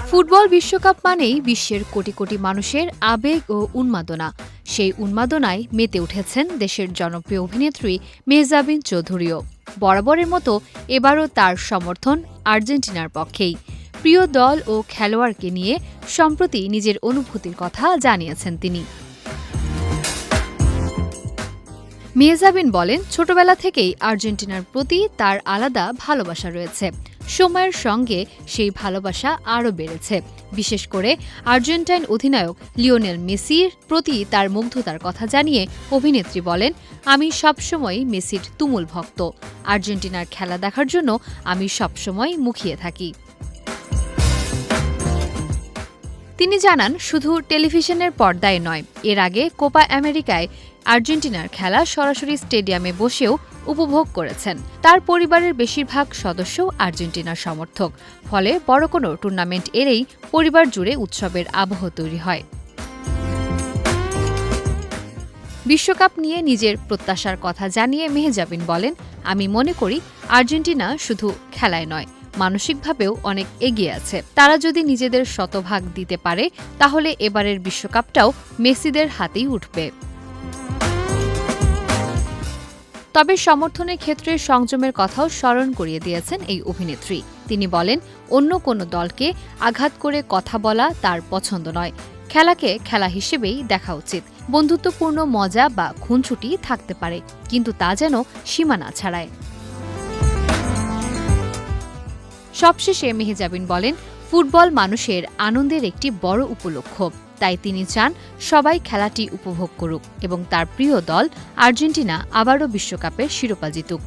Football বিশ্বকাপ মানেই বিশ্বের কোটি কোটি মানুষের আবেগ ও উন্মাদনা। সেই উন্মাদনায় মেতে উঠেছেন দেশের জনপ্রিয় অভিনেত্রী মেহজাবিন চৌধুরীও। বরাবরের মতো এবারও তার সমর্থন আর্জেন্টিনার পক্ষেই। প্রিয় দল ও খেলোয়াড়কে নিয়ে সম্প্রতি নিজের অনুভূতির কথা জানিয়েছেন তিনি। মেহজাবিন বলেন, ছোটবেলা থেকেই আর্জেন্টিনার প্রতি তার আলাদা ভালোবাসা রয়েছে। সময়ের সঙ্গে সেই ভালোবাসা আরও বেড়েছে। বিশেষ করে আর্জেন্টাইন অধিনায়ক লিওনেল মেসির প্রতি তার মুগ্ধতার কথা জানিয়ে অভিনেত্রী বলেন, আমি সবসময় মেসির তুমুল ভক্ত। আর্জেন্টিনার খেলা দেখার জন্য আমি সবসময় মুখিয়ে থাকি। তিনি জানান, শুধু টেলিভিশনের পর্দায় নয়, এর আগে কোপা আমেরিকায় আর্জেন্টিনার খেলা সরাসরি স্টেডিয়ামে বসেও উপভোগ করেছেন। তার পরিবারের বেশিরভাগ সদস্য আর্জেন্টিনার সমর্থক, ফলে বড় কোনো টুর্নামেন্ট এলেই পরিবার জুড়ে উৎসবের আবহ তৈরি হয়। বিশ্বকাপ নিয়ে নিজের প্রত্যাশার কথা জানিয়ে মেহজাবিন বলেন, আমি মনে করি আর্জেন্টিনা শুধু খেলায় নয়, মানসিকভাবেও অনেক এগিয়ে আছে। তারা যদি নিজেদের শতভাগ দিতে পারে তাহলে এবারের বিশ্বকাপটাও মেসিদের হাতেই উঠবে। তবে সমর্থনের ক্ষেত্রে সংযমের কথাও স্মরণ করিয়ে দিয়েছেন এই অভিনেত্রী। তিনি বলেন, অন্য কোনো দলকে আঘাত করে কথা বলা তার পছন্দ নয়। খেলাকে খেলা হিসেবেই দেখা উচিত। বন্ধুত্বপূর্ণ মজা বা খুনছুটি থাকতে পারে, কিন্তু তা যেন সীমা না ছাড়ায়। সবশেষে মেহজাবিন বলেন, ফুটবল মানুষের আনন্দের একটি বড় উপলক্ষ। তাই তিনি চান সবাই খেলাটি উপভোগ করুক এবং তার প্রিয় দল আর্জেন্টিনা আবারও বিশ্বকাপের শিরোপা জিতুক।